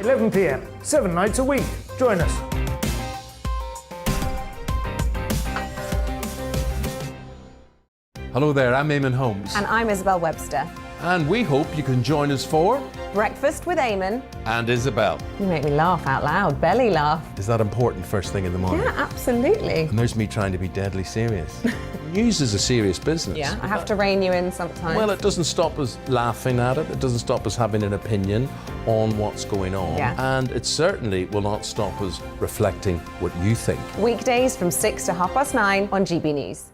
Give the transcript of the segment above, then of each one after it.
11 p.m, 7 nights a week. Join us. Hello there, I'm Eamon Holmes. And I'm Isabel Webster. And we hope you can join us for Breakfast with Eamon. And Isabel. You make me laugh out loud, belly laugh. Is that important first thing in the morning? Yeah, absolutely. And there's me trying to be deadly serious. News is a serious business. Yeah, I have to rein you in sometimes. Well, it doesn't stop us laughing at it. It doesn't stop us having an opinion on what's going on. Yeah. And it certainly will not stop us reflecting what you think. Weekdays from 6 to 9:30 on GB News.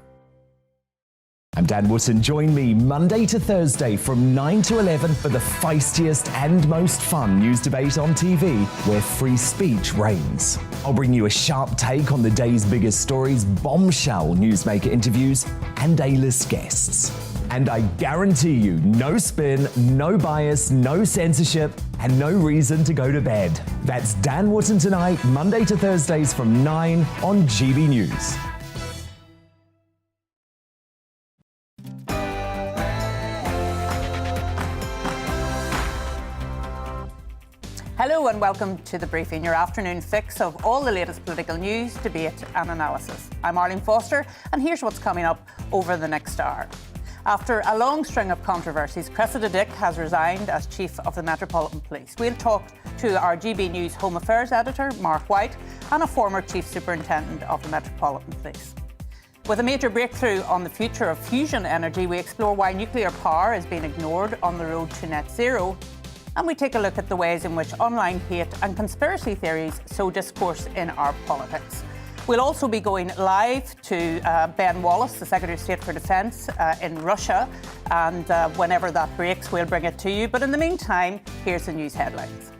I'm Dan Wootton. Join me Monday to Thursday from 9 to 11 for the feistiest and most fun news debate on TV, where free speech reigns. I'll bring you a sharp take on the day's biggest stories, bombshell newsmaker interviews, and A-list guests. And I guarantee you, no spin, no bias, no censorship, and no reason to go to bed. That's Dan Wootton Tonight, Monday to Thursdays from 9 on GB News. Hello and welcome to The Briefing, your afternoon fix of all the latest political news, debate and analysis. I'm Arlene Foster and here's what's coming up over the next hour. After a long string of controversies, Cressida Dick has resigned as Chief of the Metropolitan Police. We'll talk to our GB News Home Affairs Editor, Mark White, and a former Chief Superintendent of the Metropolitan Police. With a major breakthrough on the future of fusion energy, we explore why nuclear power is being ignored on the road to net zero. And we take a look at the ways in which online hate and conspiracy theories sow discourse in our politics. We'll also be going live to Ben Wallace, the Secretary of State for Defence in Russia. And whenever that breaks, we'll bring it to you. But in the meantime, here's the news headlines.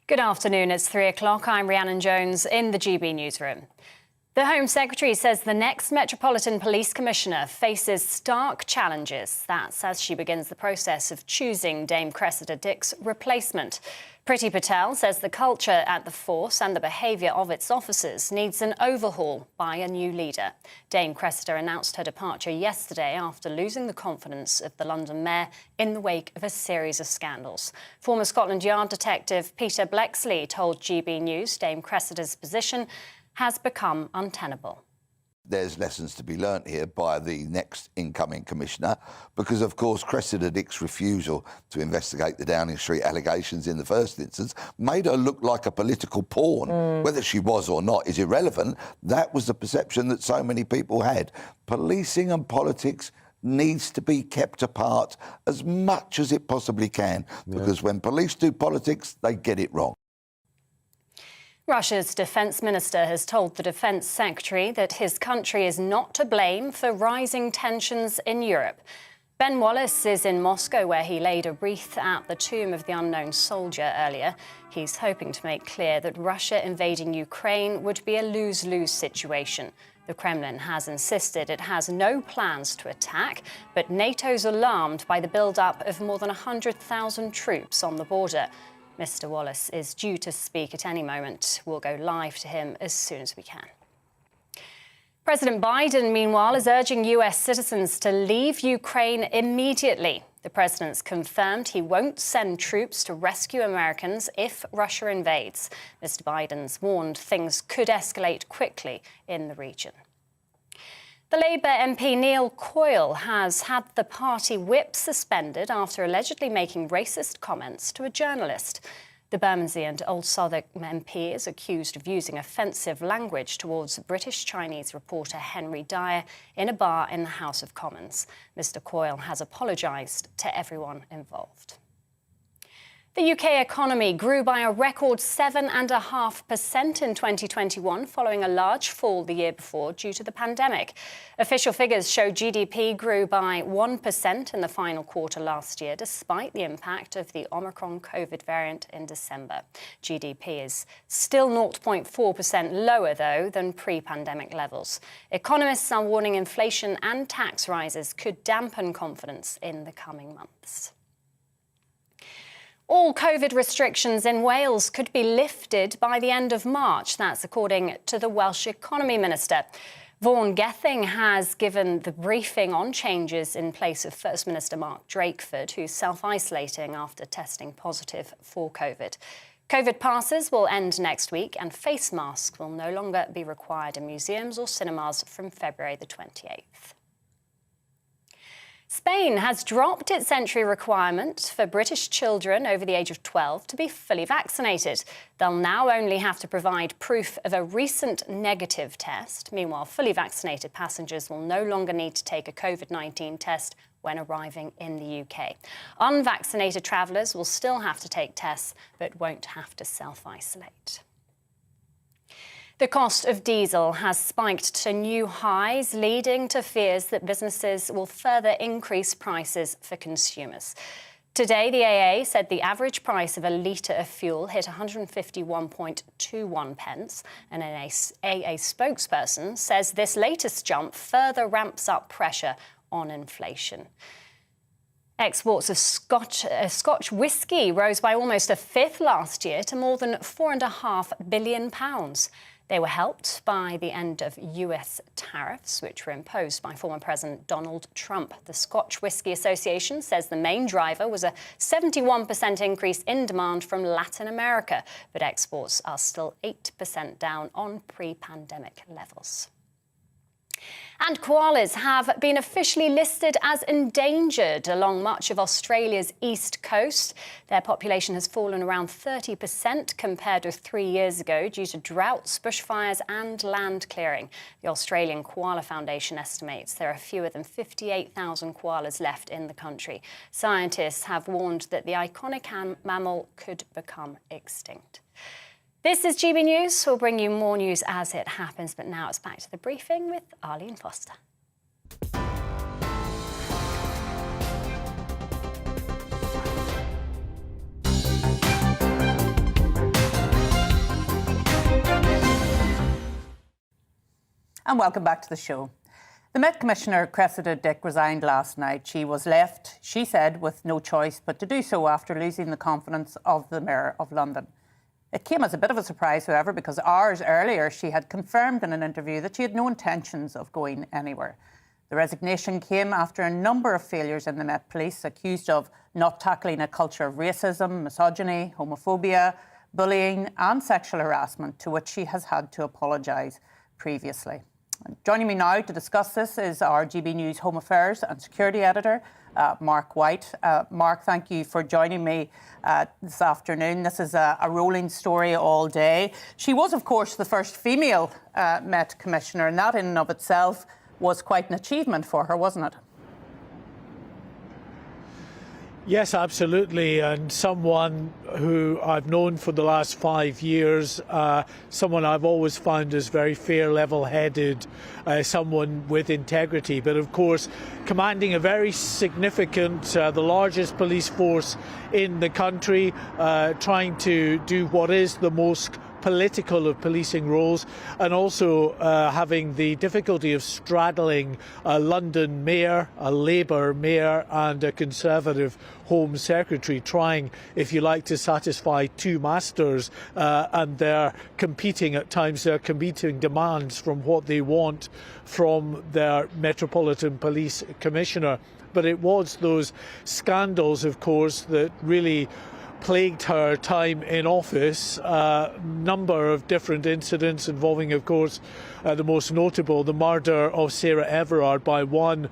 Good afternoon, it's 3 o'clock. I'm Rhiannon Jones in the GB newsroom. The Home Secretary says the next Metropolitan Police Commissioner faces stark challenges. That's as she begins the process of choosing Dame Cressida Dick's replacement. Priti Patel says the culture at the force and the behaviour of its officers needs an overhaul by a new leader. Dame Cressida announced her departure yesterday after losing the confidence of the London Mayor in the wake of a series of scandals. Former Scotland Yard detective Peter Blexley told GB News Dame Cressida's position has become untenable. There's lessons to be learnt here by the next incoming commissioner because, of course, Cressida Dick's refusal to investigate the Downing Street allegations in the first instance made her look like a political pawn. Whether she was or not is irrelevant. That was the perception that so many people had. Policing and politics needs to be kept apart as much as it possibly can because when police do politics, they get it wrong. Russia's defence minister has told the defence secretary that his country is not to blame for rising tensions in Europe. Ben Wallace is in Moscow, where he laid a wreath at the tomb of the unknown soldier earlier. He's hoping to make clear that Russia invading Ukraine would be a lose-lose situation. The Kremlin has insisted it has no plans to attack, but NATO's alarmed by the build-up of more than 100,000 troops on the border. Mr. Wallace is due to speak at any moment. We'll go live to him as soon as we can. President Biden, meanwhile, is urging US citizens to leave Ukraine immediately. The president's confirmed he won't send troops to rescue Americans if Russia invades. Mr. Biden's warned things could escalate quickly in the region. The Labour MP Neil Coyle has had the party whip suspended after allegedly making racist comments to a journalist. The Bermondsey and Old Southwark MP is accused of using offensive language towards British-Chinese reporter Henry Dyer in a bar in the House of Commons. Mr. Coyle has apologised to everyone involved. The UK economy grew by a record 7.5% in 2021, following a large fall the year before due to the pandemic. Official figures show GDP grew by 1% in the final quarter last year, despite the impact of the Omicron COVID variant in December. GDP is still 0.4% lower, though, than pre-pandemic levels. Economists are warning inflation and tax rises could dampen confidence in the coming months. All COVID restrictions in Wales could be lifted by the end of March. That's according to the Welsh Economy Minister. Vaughan Gething has given the briefing on changes in place of First Minister Mark Drakeford, who's self-isolating after testing positive for COVID. COVID passes will end next week and face masks will no longer be required in museums or cinemas from February the 28th. Spain has dropped its entry requirement for British children over the age of 12 to be fully vaccinated. They'll now only have to provide proof of a recent negative test. Meanwhile, fully vaccinated passengers will no longer need to take a COVID-19 test when arriving in the UK. Unvaccinated travellers will still have to take tests but won't have to self-isolate. The cost of diesel has spiked to new highs, leading to fears that businesses will further increase prices for consumers. Today, the AA said the average price of a litre of fuel hit 151.21 pence, and an AA spokesperson says this latest jump further ramps up pressure on inflation. Exports of Scotch whisky rose by almost a fifth last year to more than £4.5 billion. They were helped by the end of US tariffs, which were imposed by former President Donald Trump. The Scotch Whisky Association says the main driver was a 71% increase in demand from Latin America, but exports are still 8% down on pre-pandemic levels. And koalas have been officially listed as endangered along much of Australia's east coast. Their population has fallen around 30% compared with 3 years ago due to droughts, bushfires and land clearing. The Australian Koala Foundation estimates there are fewer than 58,000 koalas left in the country. Scientists have warned that the iconic mammal could become extinct. This is GB News. We'll bring you more news as it happens, but now it's back to the briefing with Arlene Foster. And welcome back to the show. The Met Commissioner, Cressida Dick, resigned last night. She was left, she said, with no choice but to do so after losing the confidence of the Mayor of London. It came as a bit of a surprise, however, because hours earlier she had confirmed in an interview that she had no intentions of going anywhere. The resignation came after a number of failures in the Met Police, accused of not tackling a culture of racism, misogyny, homophobia, bullying and sexual harassment, to which she has had to apologise previously. Joining me now to discuss this is our GB News Home Affairs and Security Editor, Mark White. Mark, thank you for joining me this afternoon. This is a rolling story all day. She was, of course, the first female Met Commissioner, and that in and of itself was quite an achievement for her, wasn't it? Yes, absolutely, and someone who I've known for the last 5 years, someone I've always found as very fair, level-headed, someone with integrity, but of course commanding a very significant, the largest police force in the country, trying to do what is the most political of policing roles, and also having the difficulty of straddling a London mayor, a Labour mayor and a Conservative Home Secretary, trying, if you like, to satisfy two masters, and they're competing at times, they're competing demands from what they want from their Metropolitan Police Commissioner. But it was those scandals, of course, that really plagued her time in office. Number of different incidents involving, of course, the most notable, the murder of Sarah Everard by one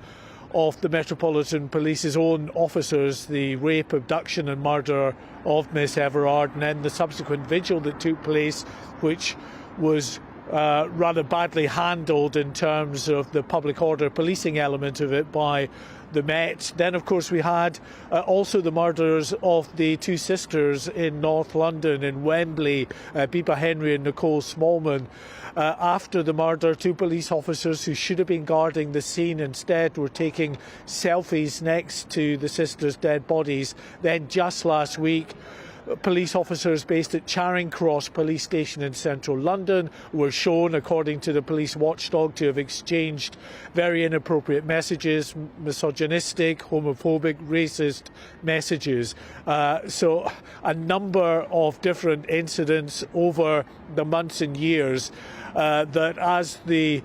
of the Metropolitan Police's own officers, the rape, abduction and murder of Miss Everard, and then the subsequent vigil that took place, which was rather badly handled in terms of the public order policing element of it by the Met. Then, of course, we had also the murders of the two sisters in North London, in Wembley, Biba Henry and Nicole Smallman. After the murder, two police officers who should have been guarding the scene instead were taking selfies next to the sisters' dead bodies. Then just last week, police officers based at Charing Cross Police Station in central London were shown, according to the police watchdog, to have exchanged very inappropriate messages, misogynistic, homophobic, racist messages. So a number of different incidents over the months and years that, as the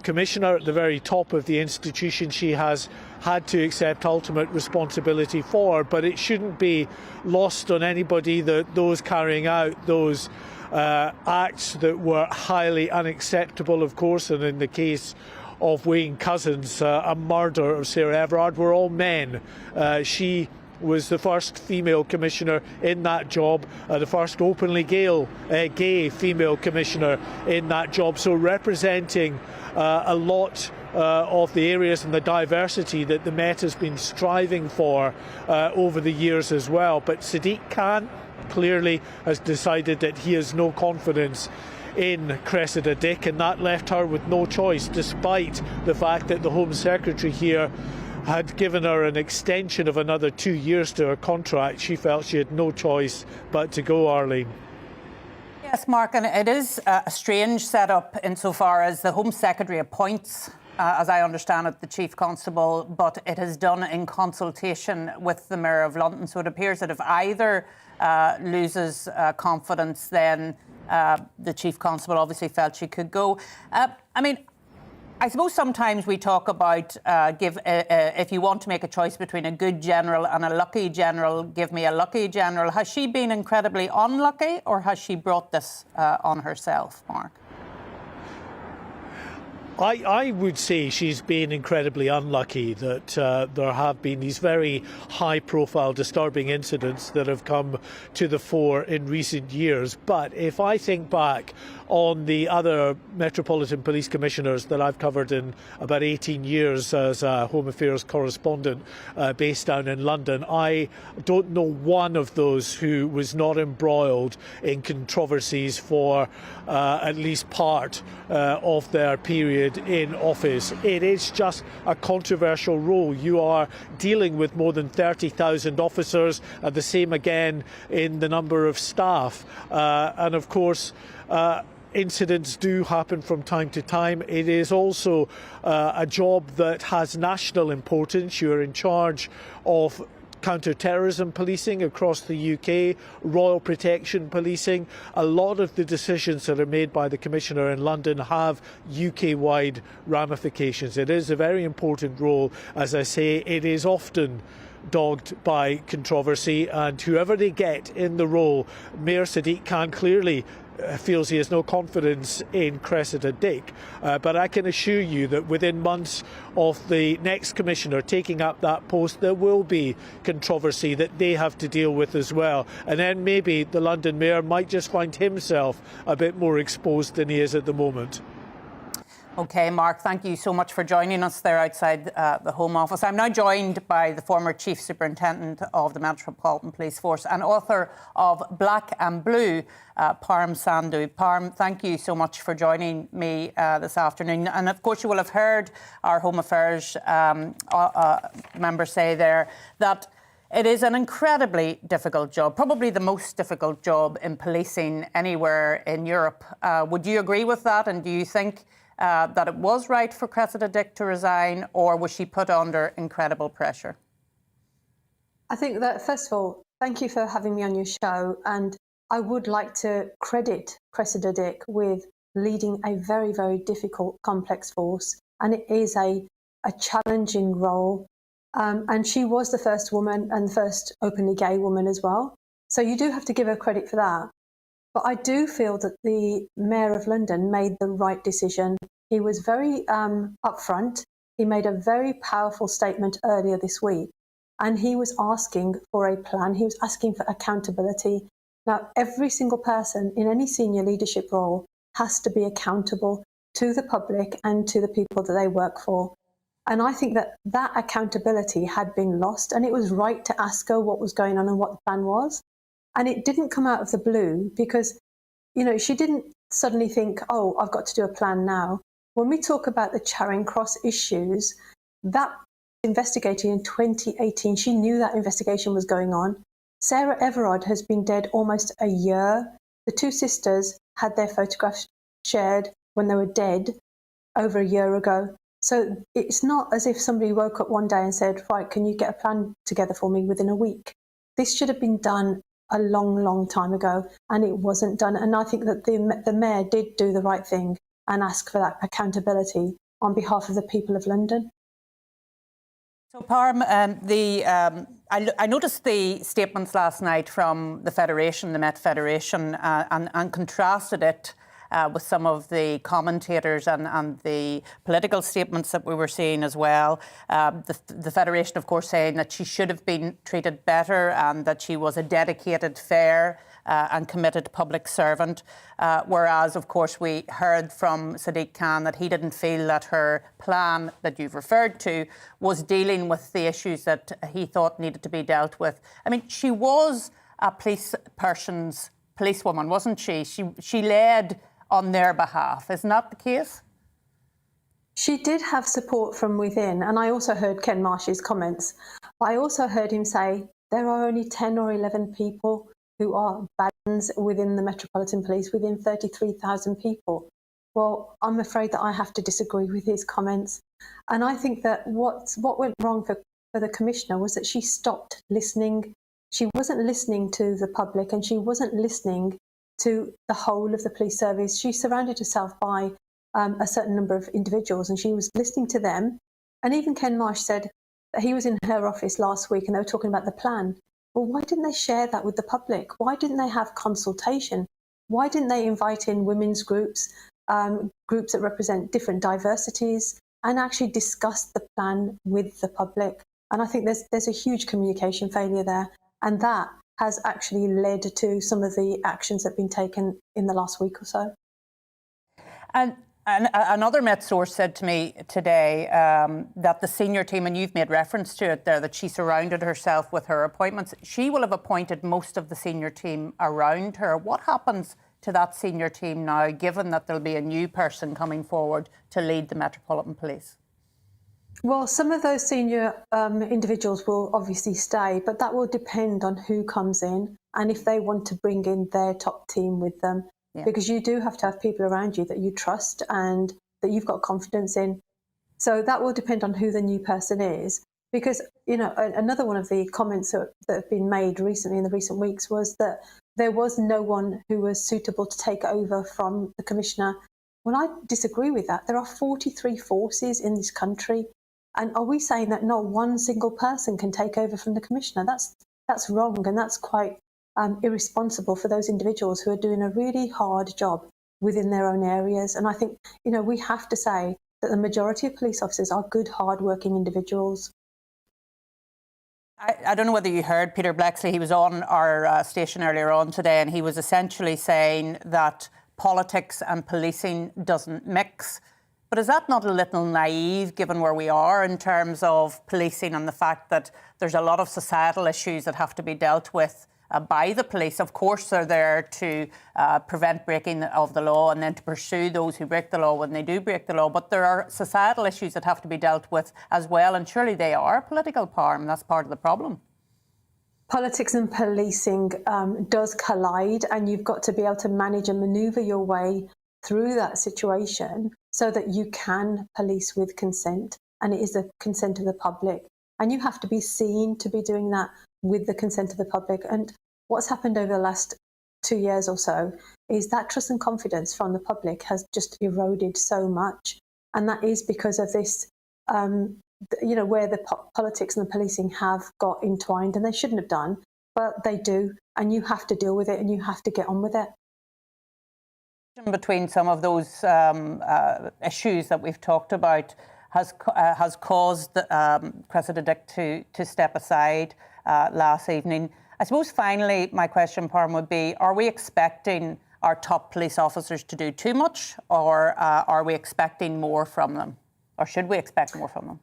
commissioner at the very top of the institution. She has had to accept ultimate responsibility for, but it shouldn't be lost on anybody that those carrying out those acts that were highly unacceptable, of course, and in the case of Wayne Couzens, a murder of Sarah Everard, were all men. She was the first female commissioner in that job, the first openly gay female commissioner in that job, so representing a lot of the areas and the diversity that the Met has been striving for over the years as well. But Sadiq Khan clearly has decided that he has no confidence in Cressida Dick, and that left her with no choice, despite the fact that the Home Secretary here had given her an extension of another 2 years to her contract. She felt she had no choice but to go, Arlene. Yes, Mark, and it is a strange setup insofar as the Home Secretary appoints, as I understand it, the Chief Constable, but it is done in consultation with the Mayor of London. So it appears that if either loses confidence, then the Chief Constable obviously felt she could go. I suppose sometimes we talk about if you want to make a choice between a good general and a lucky general, give me a lucky general. Has she been incredibly unlucky, or has she brought this on herself, Mark? I would say she's been incredibly unlucky that there have been these very high-profile, disturbing incidents that have come to the fore in recent years. But if I think back on the other Metropolitan Police Commissioners that I've covered in about 18 years as a Home Affairs correspondent based down in London, I don't know one of those who was not embroiled in controversies for at least part of their period in office. It is just a controversial role. You are dealing with more than 30,000 officers, the same again in the number of staff. And of course, incidents do happen from time to time. It is also a job that has national importance. You are in charge of counter-terrorism policing across the UK, royal protection policing. A lot of the decisions that are made by the Commissioner in London have UK-wide ramifications. It is a very important role. As I say, it is often dogged by controversy, and whoever they get in the role, Mayor Sadiq Khan clearly feels he has no confidence in Cressida Dick. But I can assure you that within months of the next Commissioner taking up that post, there will be controversy that they have to deal with as well. And then maybe the London Mayor might just find himself a bit more exposed than he is at the moment. OK, Mark, thank you so much for joining us there outside the Home Office. I'm now joined by the former Chief Superintendent of the Metropolitan Police Force and author of Black and Blue, Parm Sandhu. Parm, thank you so much for joining me this afternoon. And of course, you will have heard our Home Affairs member say there that it is an incredibly difficult job, probably the most difficult job in policing anywhere in Europe. Would you agree with that? And do you think that it was right for Cressida Dick to resign, or was she put under incredible pressure? I think that, first of all, thank you for having me on your show. And I would like to credit Cressida Dick with leading a very, very difficult, complex force. And it is a challenging role. And she was the first woman and the first openly gay woman as well. So you do have to give her credit for that. But I do feel that the Mayor of London made the right decision. He was very upfront. He made a very powerful statement earlier this week, and he was asking for a plan. He was asking for accountability. Now, every single person in any senior leadership role has to be accountable to the public and to the people that they work for. And I think that that accountability had been lost, and it was right to ask her what was going on and what the plan was. And it didn't come out of the blue because, you know, she didn't suddenly think, oh, I've got to do a plan now. When we talk about the Charing Cross issues, that investigated in 2018. She knew that investigation was going on. Sarah Everard has been dead almost a year. The two sisters had their photographs shared when they were dead over a year ago. So it's not as if somebody woke up one day and said, right, can you get a plan together for me within a week? This should have been done a long, long time ago, and it wasn't done. And I think that the Mayor did do the right thing and ask for that accountability. on behalf of the people of London. So, Parm, I noticed the statements last night from the Federation, the Met Federation, and contrasted it with some of the commentators and the political statements that we were seeing as well. The Federation, of course, saying that she should have been treated better and that she was a dedicated, fair and committed public servant. Whereas, of course, we heard from Sadiq Khan that he didn't feel that her plan that you've referred to was dealing with the issues that he thought needed to be dealt with. I mean, she was a policewoman, wasn't she? She led on their behalf. Isn't that the case? She did have support from within, and I also heard Ken Marsh's comments. I also heard him say there are only 10 or 11 people who are bands within the Metropolitan Police, within 33,000 people. Well, I'm afraid that I have to disagree with his comments. And I think that what went wrong for the Commissioner was that she stopped listening. She wasn't listening to the public, and she wasn't listening to the whole of the police service. She surrounded herself by a certain number of individuals, and she was listening to them. And even Ken Marsh said that he was in her office last week and they were talking about the plan. Well, why didn't they share that with the public? Why didn't they have consultation? Why didn't they invite in women's groups, groups that represent different diversities, and actually discuss the plan with the public? And I think there's a huge communication failure there, and that has actually led to some of the actions that have been taken in the last week or so. And another Met source said to me today that the senior team, and you've made reference to it there, that she surrounded herself with her appointments. She will have appointed most of the senior team around her. What happens to that senior team now, given that there'll be a new person coming forward to lead the Metropolitan Police? Well, some of those senior individuals will obviously stay, but that will depend on who comes in and if they want to bring in their top team with them. Yeah. Because you do have to have people around you that you trust and that you've got confidence in. So that will depend on who the new person is. Because, you know, another one of the comments that have been made recently in the recent weeks was that there was no one who was suitable to take over from the Commissioner. Well, I disagree with that. There are 43 forces in this country. And are we saying that not one single person can take over from the Commissioner? That's wrong, and that's quite irresponsible for those individuals who are doing a really hard job within their own areas. And I think, you know, we have to say that the majority of police officers are good, hard-working individuals. I don't know whether you heard Peter Blexley. He was on our station earlier on today, and he was essentially saying that politics and policing doesn't mix. But is that not a little naive, given where we are in terms of policing and the fact that there's a lot of societal issues that have to be dealt with by the police? Of course, they're there to prevent breaking of the law and then to pursue those who break the law when they do break the law. But there are societal issues that have to be dealt with as well, and surely they are political power, and that's part of the problem. Politics and policing does collide, and you've got to be able to manage and manoeuvre your way through that situation so that you can police with consent, and it is the consent of the public. And you have to be seen to be doing that with the consent of the public. And what's happened over the last 2 years or so is that trust and confidence from the public has just eroded so much. And that is because of this, you know, where the politics and the policing have got entwined, and they shouldn't have done, but they do. And you have to deal with it, and you have to get on with it. Between some of those issues that we've talked about has caused Cressida Dick to step aside last evening. I suppose finally my question, Parm, would be, are we expecting our top police officers to do too much, or are we expecting more from them? Or should we expect more from them?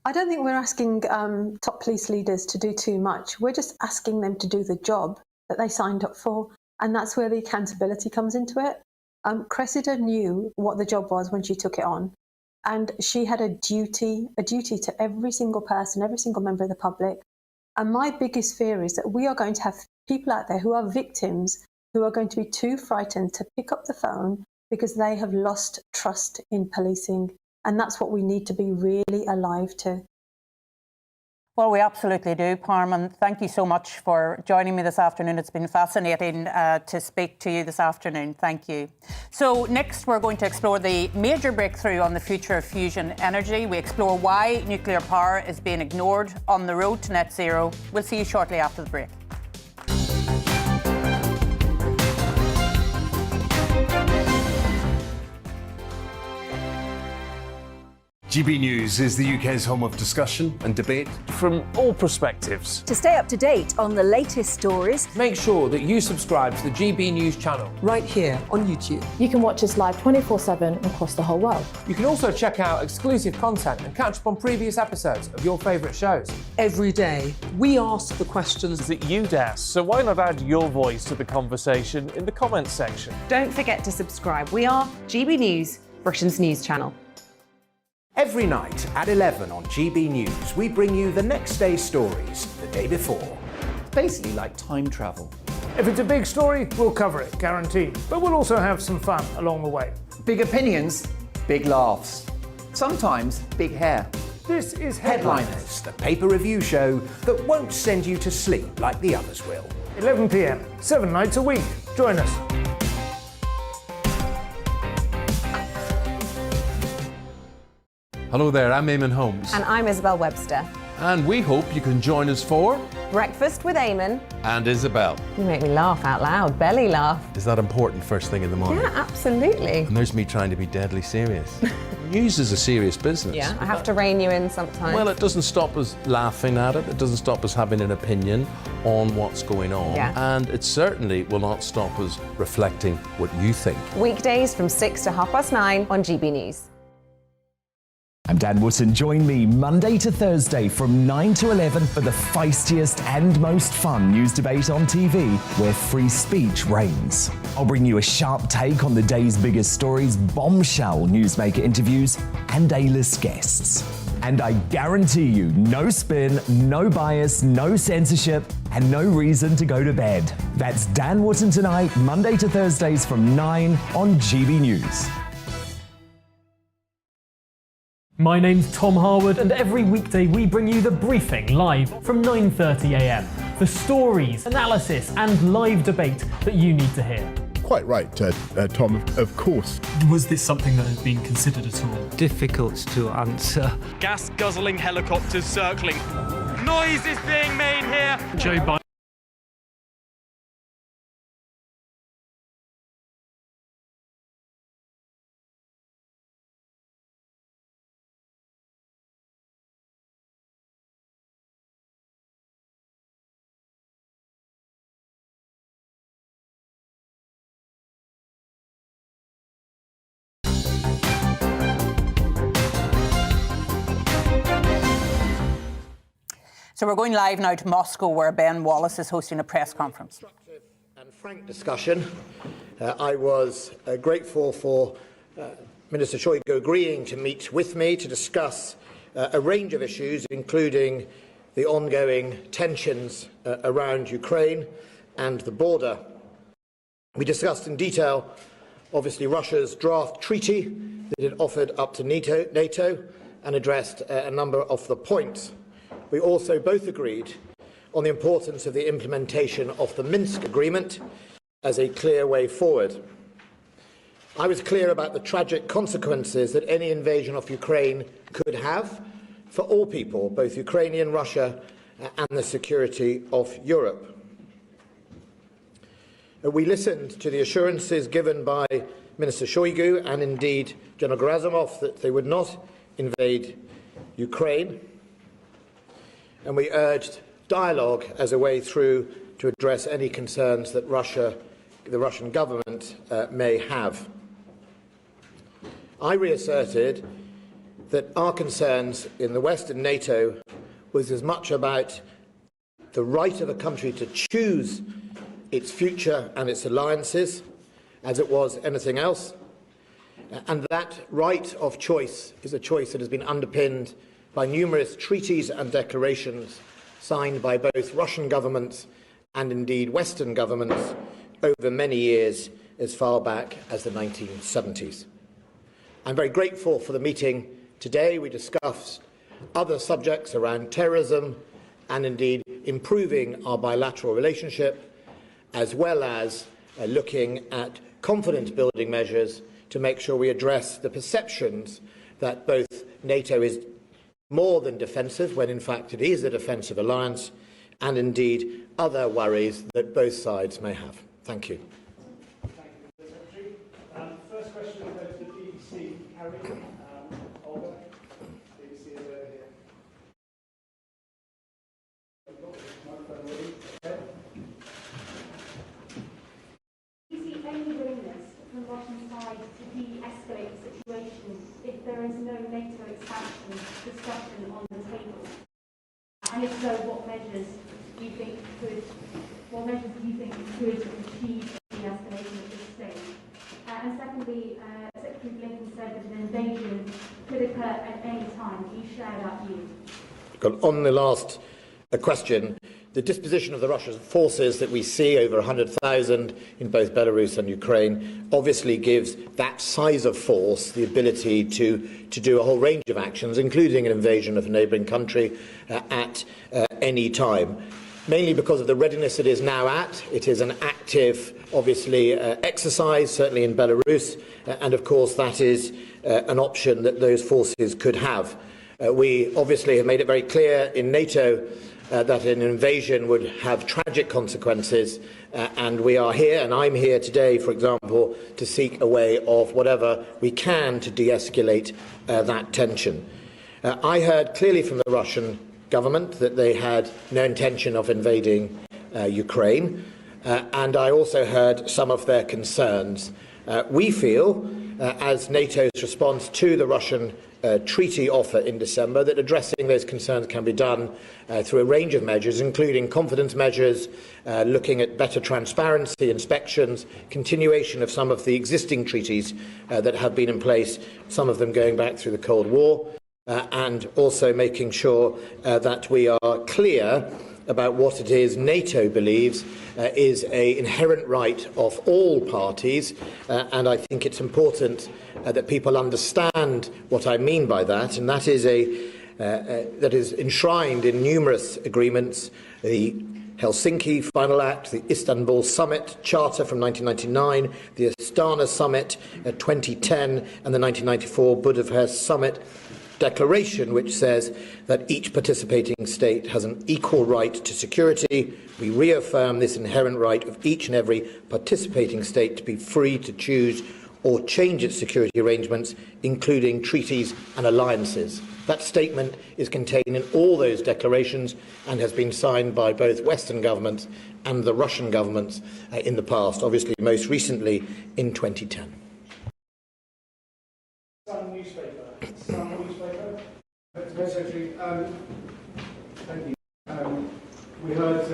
I don't think we're asking top police leaders to do too much. We're just asking them to do the job that they signed up for. And that's where the accountability comes into it. Cressida knew what the job was when she took it on. And she had a duty to every single person, every single member of the public. And my biggest fear is that we are going to have people out there who are victims, who are going to be too frightened to pick up the phone because they have lost trust in policing. And that's what we need to be really alive to. Well, we absolutely do, Parman. Thank you so much for joining me this afternoon. It's been fascinating to speak to you this afternoon. Thank you. So next, we're going to explore the major breakthrough on the future of fusion energy. We explore why nuclear power is being ignored on the road to net zero. We'll see you shortly after the break. GB News is the UK's home of discussion and debate From all perspectives. To stay up to date on the latest stories, Make sure that you subscribe to the GB News channel. right here on YouTube. You can watch us live 24/7 across the whole world. You can also check out exclusive content and catch up on previous episodes of your favourite shows. Every day, we ask the questions That you'd ask, so why not add your voice to the conversation in the comments section? Don't forget to subscribe. We are GB News, Britain's news channel. Every night at 11 on GB News, we bring you the next day's stories the day before. It's basically like time travel. If it's a big story, we'll cover it, guaranteed. But we'll also have some fun along the way. Big opinions, big laughs. Sometimes big hair. This is Headliners, the paper review show that won't send you to sleep like the others will. 11 p.m, 7 nights a week. Join us. Hello there, I'm Eamon Holmes. And I'm Isabel Webster. And we hope you can join us for Breakfast with Eamon. And Isabel. You make me laugh out loud, belly laugh. Is that important first thing in the morning? Yeah, absolutely. And there's me trying to be deadly serious. News is a serious business. Yeah, I have to rein you in sometimes. Well, it doesn't stop us laughing at it. It doesn't stop us having an opinion on what's going on. Yeah. And it certainly will not stop us reflecting what you think. Weekdays from 6 to 9:30 on GB News. I'm Dan Wootton. Join me Monday to Thursday from 9 to 11 for the feistiest and most fun news debate on TV, where free speech reigns. I'll bring you a sharp take on the day's biggest stories, bombshell newsmaker interviews, and A-list guests. And I guarantee you, no spin, no bias, no censorship, and no reason to go to bed. That's Dan Wootton tonight, Monday to Thursdays from 9 on GB News. My name's Tom Harwood, and every weekday we bring you The Briefing live from 9:30 a.m. The stories, analysis, and live debate that you need to hear. Quite right, Tom, of course. Was this something that had been considered at all? Difficult to answer. Gas-guzzling helicopters circling. Noise is being made here. Joe Biden. So we're going live now to Moscow, where Ben Wallace is hosting a press conference. And frank discussion. I was grateful for Minister Shoigu agreeing to meet with me to discuss a range of issues, including the ongoing tensions around Ukraine and the border. We discussed in detail, obviously, Russia's draft treaty that it offered up to NATO and addressed a number of the points. We also both agreed on the importance of the implementation of the Minsk agreement as a clear way forward. I was clear about the tragic consequences that any invasion of Ukraine could have for all people, both Ukrainian, Russia, and the security of Europe. We listened to the assurances given by Minister Shoigu and indeed General Gerasimov that they would not invade Ukraine. And we urged dialogue as a way through to address any concerns that the Russian government may have. I reasserted that our concerns in the West and NATO was as much about the right of a country to choose its future and its alliances as it was anything else. And that right of choice is a choice that has been underpinned by numerous treaties and declarations signed by both Russian governments and indeed Western governments over many years, as far back as the 1970s. I'm very grateful for the meeting today. We discussed other subjects around terrorism and indeed improving our bilateral relationship, as well as looking at confidence-building measures to make sure we address the perceptions that both NATO is more than defensive, when in fact it is a defensive alliance, and indeed other worries that both sides may have. Thank you. Thank you, Secretary. First question goes to the BBC. Harry, Olga. BBC is over here. Do you see any willingness from the Russian side to de-escalate the situation if there is no NATO expansion discussion on the table? And if so, what measures do you think could achieve de-escalation at this stage? And secondly, Secretary Blinken said that an invasion could occur at any time. Do you share that view? On the last question, the disposition of the Russian forces that we see, over 100,000 in both Belarus and Ukraine, obviously gives that size of force the ability to do a whole range of actions, including an invasion of a neighbouring country at any time. Mainly because of the readiness it is now at. It is an active, obviously, exercise, certainly in Belarus, and of course that is an option that those forces could have. We obviously have made it very clear in NATO that an invasion would have tragic consequences, and we are here, and I'm here today, for example, to seek a way of whatever we can to de-escalate that tension. I heard clearly from the Russian government that they had no intention of invading Ukraine, and I also heard some of their concerns. We feel, as NATO's response to the Russian treaty offer in December, that addressing those concerns can be done through a range of measures, including confidence measures, looking at better transparency, inspections, continuation of some of the existing treaties that have been in place, some of them going back through the Cold War, and also making sure that we are clear about what it is NATO believes is an inherent right of all parties, and I think it's important that people understand what I mean by that, and that is that is enshrined in numerous agreements: the Helsinki Final Act, the Istanbul Summit Charter from 1999, the Astana Summit 2010, and the 1994 Budapest Summit Declaration, which says that each participating state has an equal right to security. We reaffirm this inherent right of each and every participating state to be free to choose or change its security arrangements, including treaties and alliances. That statement is contained in all those declarations and has been signed by both Western governments and the Russian governments in the past, obviously most recently in 2010. Sun newspaper. Secretary, thank you. We heard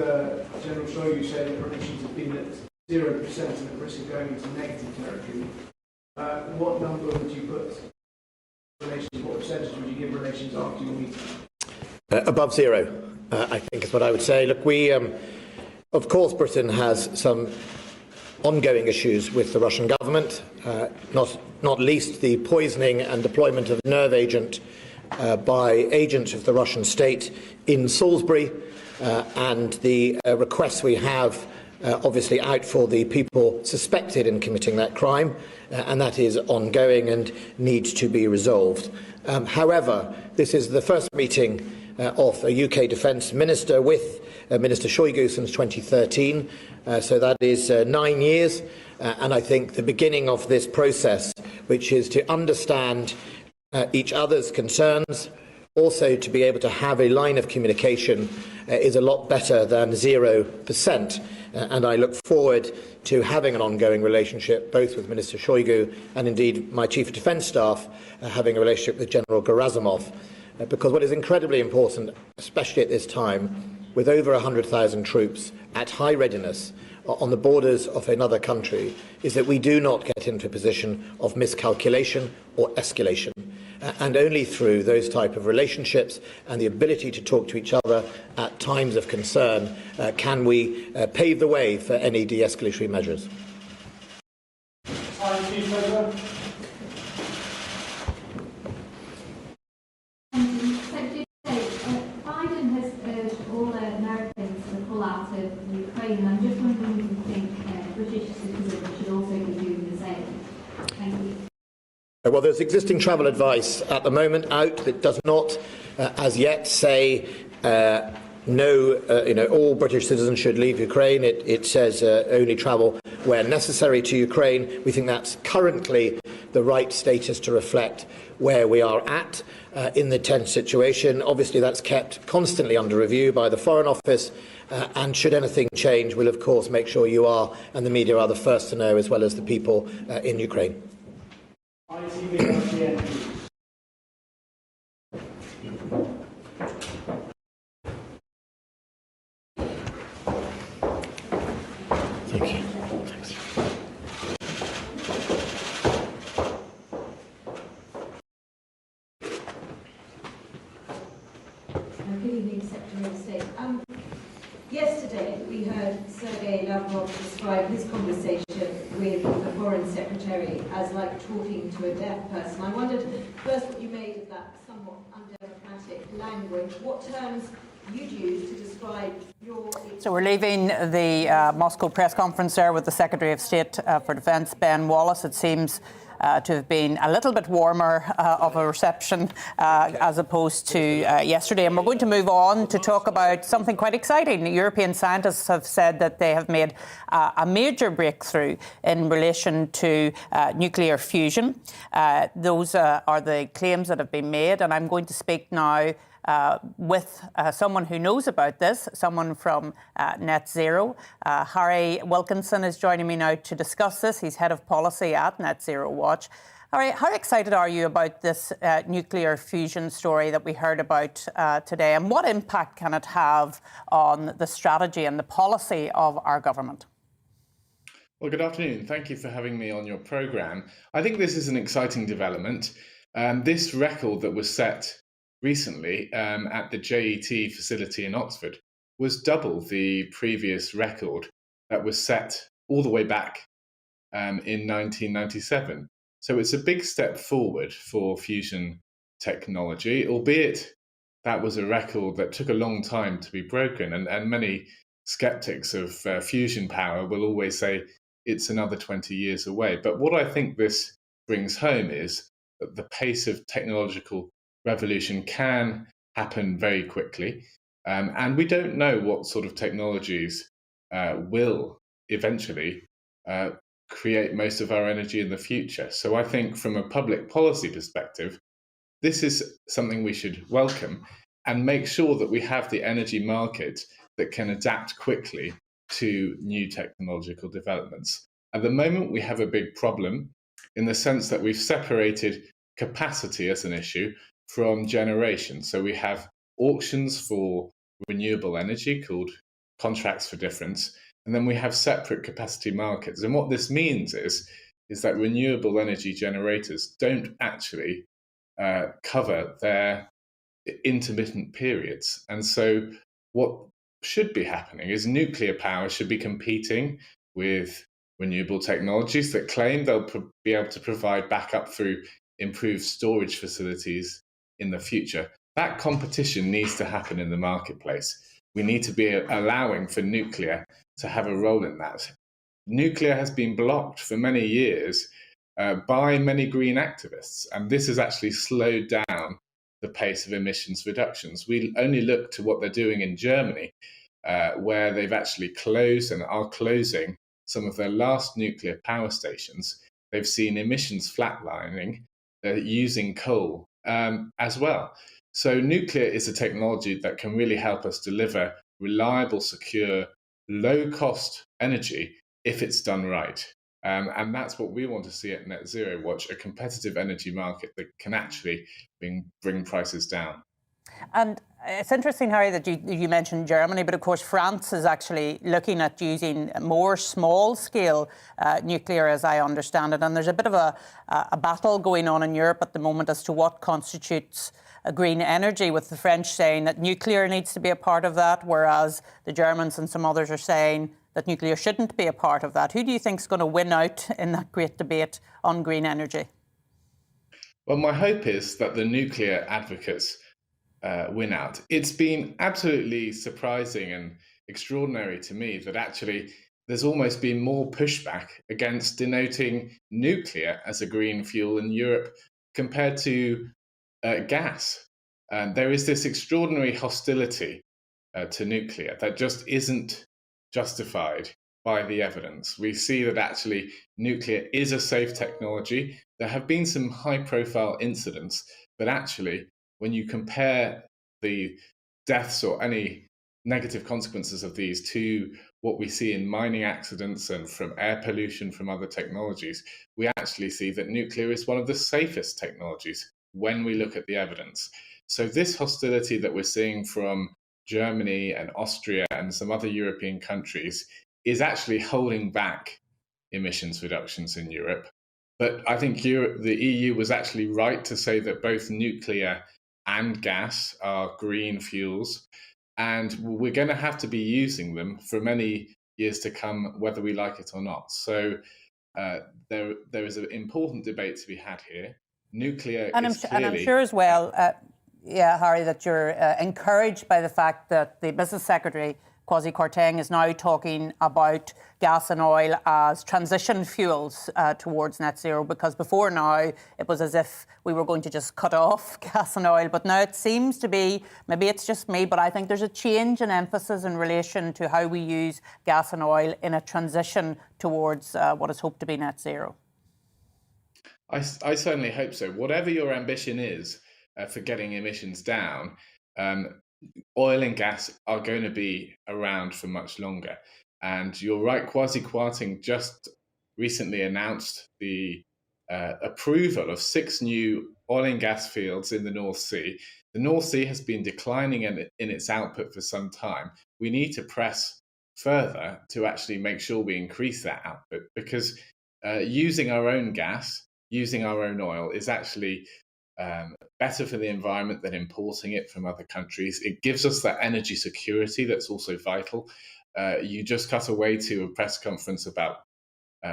General Shoigu say that relations have been at 0% and at risk of going into negative territory. What number would you put relations, what percentage would you give relations after your meeting? Above zero, I think is what I would say. Look, we, of course, Britain has some ongoing issues with the Russian government, not least the poisoning and deployment of a nerve agent by agents of the Russian state in Salisbury, and the requests we have obviously out for the people suspected in committing that crime, and that is ongoing and needs to be resolved. However, this is the first meeting of a UK Defence Minister with Minister Shoigu since 2013, so that is 9 years, and I think the beginning of this process, which is to understand each other's concerns, also to be able to have a line of communication, is a lot better than 0%. And I look forward to having an ongoing relationship both with Minister Shoigu and indeed my Chief of Defence Staff having a relationship with General Gerasimov. Because what is incredibly important, especially at this time, with over 100,000 troops at high readiness on the borders of another country, is that we do not get into a position of miscalculation or escalation. And only through those type of relationships and the ability to talk to each other at times of concern can we pave the way for any de-escalatory measures. Secretary, Well, there's existing travel advice at the moment out that does not, as yet, say no. All British citizens should leave Ukraine. It says only travel where necessary to Ukraine. We think that's currently the right status to reflect where we are at in the tense situation. Obviously, that's kept constantly under review by the Foreign Office. And should anything change, we'll of course make sure you are and the media are the first to know, as well as the people in Ukraine. Thank you. Thanks. Good evening, Secretary of State. Yesterday, we heard Sergei Lavrov describe his conversation with the Foreign Secretary as like talking to a deaf person. I wondered first what you made of that somewhat undemocratic language. What terms you'd use to describe your... So we're leaving the Moscow press conference there with the Secretary of State for Defence, Ben Wallace. It seems to have been a little bit warmer of a reception as opposed to yesterday. And we're going to move on to talk about something quite exciting. European scientists have said that they have made a major breakthrough in relation to nuclear fusion. Those are the claims that have been made, and I'm going to speak now with someone who knows about this, someone from Net Zero. Harry Wilkinson is joining me now to discuss this. He's head of policy at Net Zero Watch. Harry, how excited are you about this nuclear fusion story that we heard about today, and what impact can it have on the strategy and the policy of our government? Well, good afternoon. Thank you for having me on your programme. I think this is an exciting development. This record that was set recently at the JET facility in Oxford was double the previous record that was set all the way back in 1997. So it's a big step forward for fusion technology, albeit that was a record that took a long time to be broken. And many skeptics of fusion power will always say it's another 20 years away. But what I think this brings home is that the pace of technological revolution can happen very quickly. And we don't know what sort of technologies will eventually create most of our energy in the future. So I think from a public policy perspective, this is something we should welcome and make sure that we have the energy market that can adapt quickly to new technological developments. At the moment, we have a big problem in the sense that we've separated capacity as an issue from generation. So we have auctions for renewable energy called contracts for difference, and then we have separate capacity markets. And what this means is that renewable energy generators don't actually cover their intermittent periods. And so what should be happening is nuclear power should be competing with renewable technologies that claim they'll be able to provide backup through improved storage facilities in the future. That competition needs to happen in the marketplace. We need to be allowing for nuclear to have a role in that. Nuclear has been blocked for many years by many green activists, and this has actually slowed down the pace of emissions reductions. We only look to what they're doing in Germany, where they've actually closed and are closing some of their last nuclear power stations. They've seen emissions flatlining. They're using coal as well. So nuclear is a technology that can really help us deliver reliable, secure, low-cost energy if it's done right. And that's what we want to see at Net Zero Watch, a competitive energy market that can actually bring prices down. And it's interesting, Harry, that you mentioned Germany, but of course France is actually looking at using more small-scale nuclear, as I understand it. And there's a bit of a battle going on in Europe at the moment as to what constitutes a green energy, with the French saying that nuclear needs to be a part of that, whereas the Germans and some others are saying that nuclear shouldn't be a part of that. Who do you think is going to win out in that great debate on green energy? Well, my hope is that the nuclear advocates win out. It's been absolutely surprising and extraordinary to me that actually there's almost been more pushback against denoting nuclear as a green fuel in Europe compared to gas. There is this extraordinary hostility to nuclear that just isn't justified by the evidence. We see that actually nuclear is a safe technology. There have been some high-profile incidents, but actually, when you compare the deaths or any negative consequences of these to what we see in mining accidents and from air pollution from other technologies, we actually see that nuclear is one of the safest technologies when we look at the evidence. So this hostility that we're seeing from Germany and Austria and some other European countries is actually holding back emissions reductions in Europe. But I think the EU was actually right to say that both nuclear and gas are green fuels, and we're going to have to be using them for many years to come, whether we like it or not. So there is an important debate to be had here. Nuclear and is clearly... And I'm sure as well, Harry, that you're encouraged by the fact that the Business Secretary, Kwasi Kwarteng, is now talking about gas and oil as transition fuels towards net zero, because before now it was as if we were going to just cut off gas and oil. But now it seems to be, maybe it's just me, but I think there's a change in emphasis in relation to how we use gas and oil in a transition towards what is hoped to be net zero. I certainly hope so. Whatever your ambition is for getting emissions down, oil and gas are going to be around for much longer. And you're right, Kwasi Kwarteng just recently announced the approval of 6 new oil and gas fields in the North Sea. The North Sea has been declining in its output for some time. We need to press further to actually make sure we increase that output, because using our own gas, using our own oil is actually better for the environment than importing it from other countries. It gives us that energy security that's also vital. You just cut away to a press conference about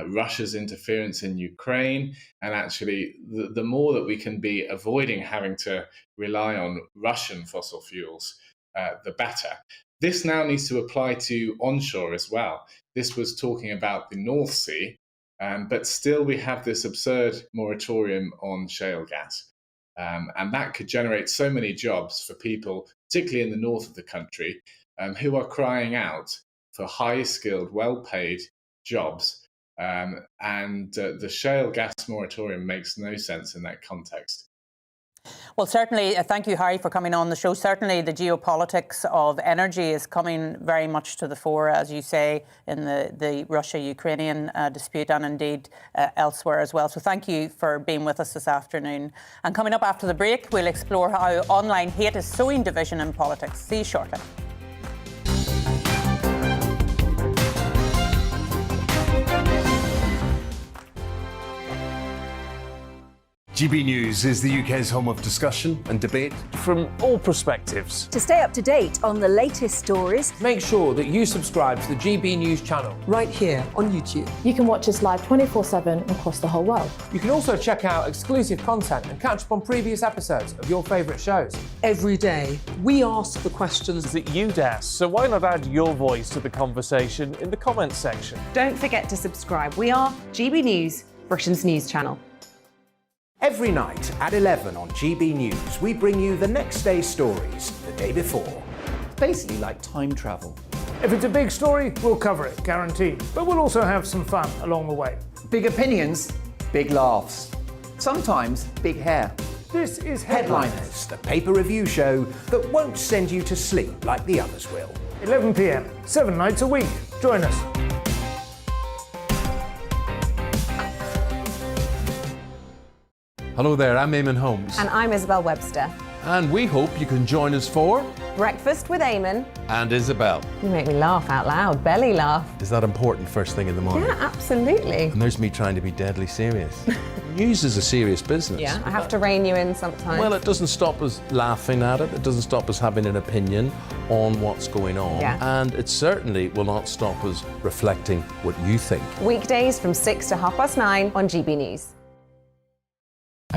Russia's interference in Ukraine, and actually the more that we can be avoiding having to rely on Russian fossil fuels, the better. This now needs to apply to onshore as well. This was talking about the North Sea, but still we have this absurd moratorium on shale gas. And that could generate so many jobs for people, particularly in the north of the country, who are crying out for high-skilled, well-paid jobs. And the shale gas moratorium makes no sense in that context. Well, certainly, thank you, Harry, for coming on the show. Certainly, the geopolitics of energy is coming very much to the fore, as you say, in the Russia-Ukrainian dispute, and indeed elsewhere as well. So thank you for being with us this afternoon. And coming up after the break, we'll explore how online hate is sowing division in politics. See you shortly. GB News is the UK's home of discussion and debate from all perspectives. To stay up to date on the latest stories, make sure that you subscribe to the GB News channel right here on YouTube. You can watch us live 24/7 across the whole world. You can also check out exclusive content and catch up on previous episodes of your favourite shows. Every day, we ask the questions that you'd ask, so why not add your voice to the conversation in the comments section? Don't forget to subscribe. We are GB News, Britain's news channel. Every night at 11 on GB News, we bring you the next day's stories the day before. It's basically like time travel. If it's a big story, we'll cover it, guaranteed. But we'll also have some fun along the way. Big opinions, big laughs. Sometimes big hair. This is Headliners, the paper review show that won't send you to sleep like the others will. 11 p.m, 7 nights a week. Join us. Hello there, I'm Eamon Holmes. And I'm Isabel Webster. And we hope you can join us for Breakfast with Eamon and Isabel. You make me laugh out loud, belly laugh. Is that important first thing in the morning? Yeah, absolutely. And there's me trying to be deadly serious. News is a serious business. Yeah, I have to rein you in sometimes. Well, it doesn't stop us laughing at it. It doesn't stop us having an opinion on what's going on. Yeah. And it certainly will not stop us reflecting what you think. Weekdays from 6 to 9:30 on GB News.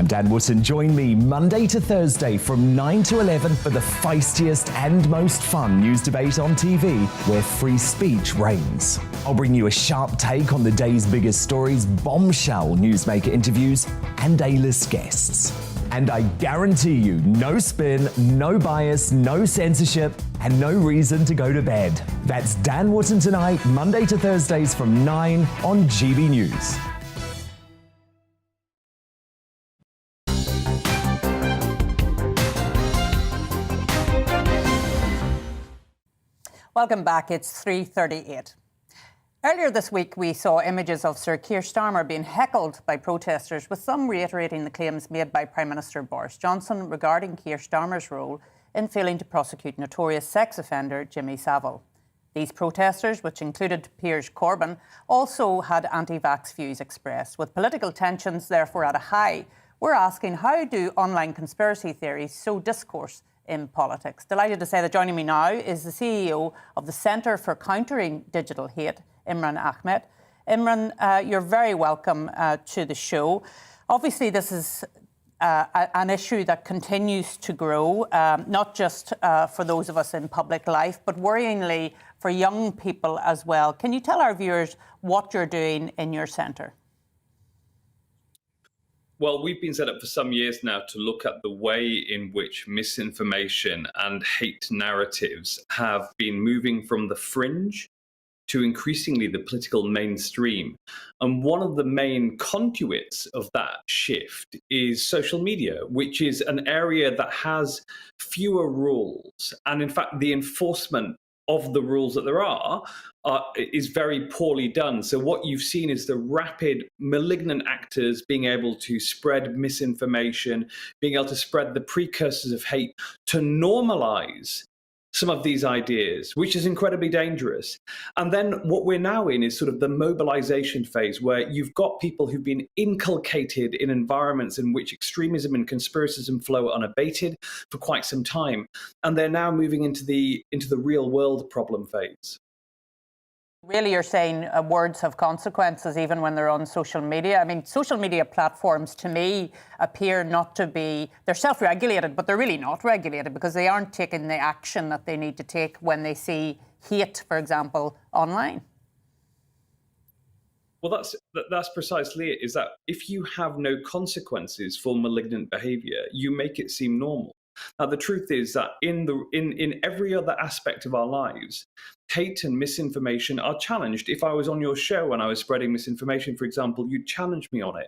I'm Dan Wootton. Join me Monday to Thursday from 9 to 11 for the feistiest and most fun news debate on TV, where free speech reigns. I'll bring you a sharp take on the day's biggest stories, bombshell newsmaker interviews, and A-list guests. And I guarantee you, no spin, no bias, no censorship, and no reason to go to bed. That's Dan Wootton Tonight, Monday to Thursdays from 9 on GB News. Welcome back. It's 3:38. Earlier this week, we saw images of Sir Keir Starmer being heckled by protesters, with some reiterating the claims made by Prime Minister Boris Johnson regarding Keir Starmer's role in failing to prosecute notorious sex offender Jimmy Savile. These protesters, which included Piers Corbyn, also had anti-vax views expressed. With political tensions therefore at a high, we're asking, how do online conspiracy theories sow discourse in politics? Delighted to say that joining me now is the CEO of the Centre for Countering Digital Hate, Imran Ahmed. Imran, you're very welcome to the show. Obviously, this is an issue that continues to grow, not just for those of us in public life, but worryingly for young people as well. Can you tell our viewers what you're doing in your centre? Well, we've been set up for some years now to look at the way in which misinformation and hate narratives have been moving from the fringe to increasingly the political mainstream. And one of the main conduits of that shift is social media, which is an area that has fewer rules. And in fact, the enforcement of the rules that there are is very poorly done. So what you've seen is the rapid malignant actors being able to spread misinformation, being able to spread the precursors of hate, to normalize some of these ideas, which is incredibly dangerous. And then what we're now in is sort of the mobilization phase, where you've got people who've been inculcated in environments in which extremism and conspiracism flow unabated for quite some time. And they're now moving into the real world problem phase. Really, you're saying words have consequences even when they're on social media. I mean, social media platforms, to me, appear not to be, they're self-regulated, but they're really not regulated because they aren't taking the action that they need to take when they see hate, for example, online. Well, that's precisely it, is that if you have no consequences for malignant behavior, you make it seem normal. Now, the truth is that in every other aspect of our lives, hate and misinformation are challenged. If I was on your show and I was spreading misinformation, for example, you'd challenge me on it.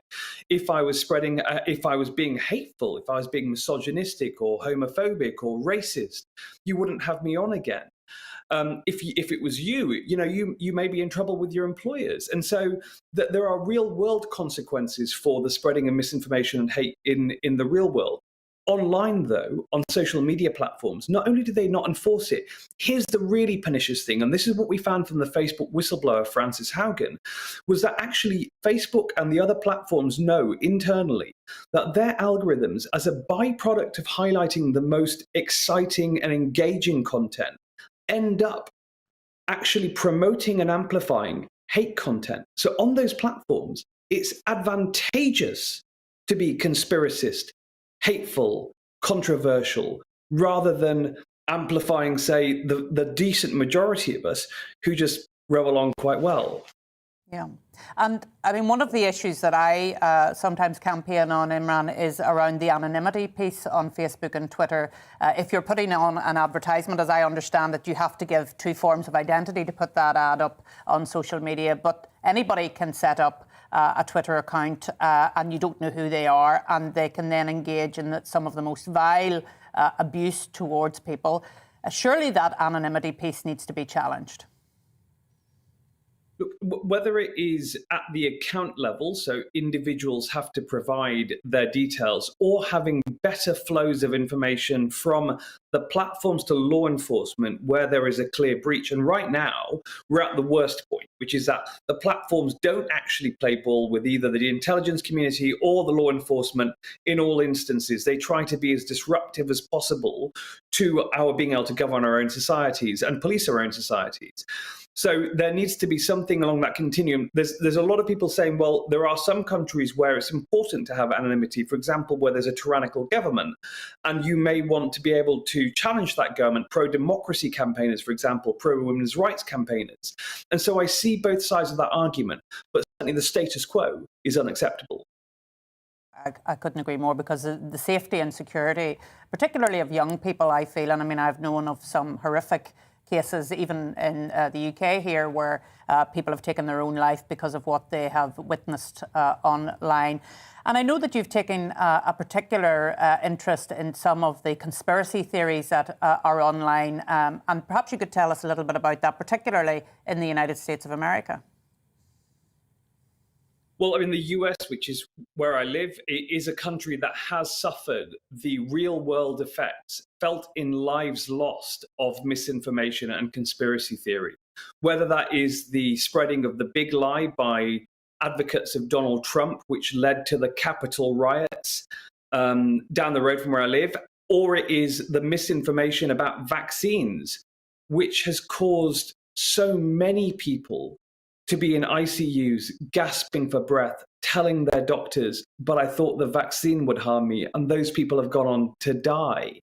If I was being hateful, if I was being misogynistic or homophobic or racist, you wouldn't have me on again. If it was you may be in trouble with your employers. And so there are real world consequences for the spreading of misinformation and hate in the real world. Online, though, on social media platforms, not only do they not enforce it, here's the really pernicious thing, and this is what we found from the Facebook whistleblower, Frances Haugen, was that actually Facebook and the other platforms know internally that their algorithms, as a byproduct of highlighting the most exciting and engaging content, end up actually promoting and amplifying hate content. So on those platforms, it's advantageous to be conspiracist, hateful, controversial, rather than amplifying, say, the decent majority of us who just row along quite well. Yeah. And I mean, one of the issues that I sometimes campaign on, Imran, is around the anonymity piece on Facebook and Twitter. If you're putting on an advertisement, as I understand it, you have to give 2 forms of identity to put that ad up on social media. But anybody can set up a Twitter account and you don't know who they are, and they can then engage in some of the most vile abuse towards people. Surely that anonymity piece needs to be challenged. Look, whether it is at the account level, so individuals have to provide their details, or having better flows of information from the platforms to law enforcement where there is a clear breach. And right now, we're at the worst point, which is that the platforms don't actually play ball with either the intelligence community or the law enforcement in all instances. They try to be as disruptive as possible to our being able to govern our own societies and police our own societies. So there needs to be something along that continuum. There's a lot of people saying, well, there are some countries where it's important to have anonymity, for example, where there's a tyrannical government, and you may want to be able to challenge that government, pro-democracy campaigners, for example, pro-women's rights campaigners. And so I see both sides of that argument, but certainly the status quo is unacceptable. I couldn't agree more, because the safety and security, particularly of young people, I feel, and I mean, I've known of some horrific cases, even in the UK here, where people have taken their own life because of what they have witnessed online. And I know that you've taken a particular interest in some of the conspiracy theories that are online, and perhaps you could tell us a little bit about that, particularly in the United States of America. Well, I mean, the US, which is where I live, is a country that has suffered the real world effects felt in lives lost of misinformation and conspiracy theory, whether that is the spreading of the big lie by advocates of Donald Trump, which led to the Capitol riots down the road from where I live, or it is the misinformation about vaccines, which has caused so many people to be in ICUs, gasping for breath, telling their doctors, but I thought the vaccine would harm me, and those people have gone on to die.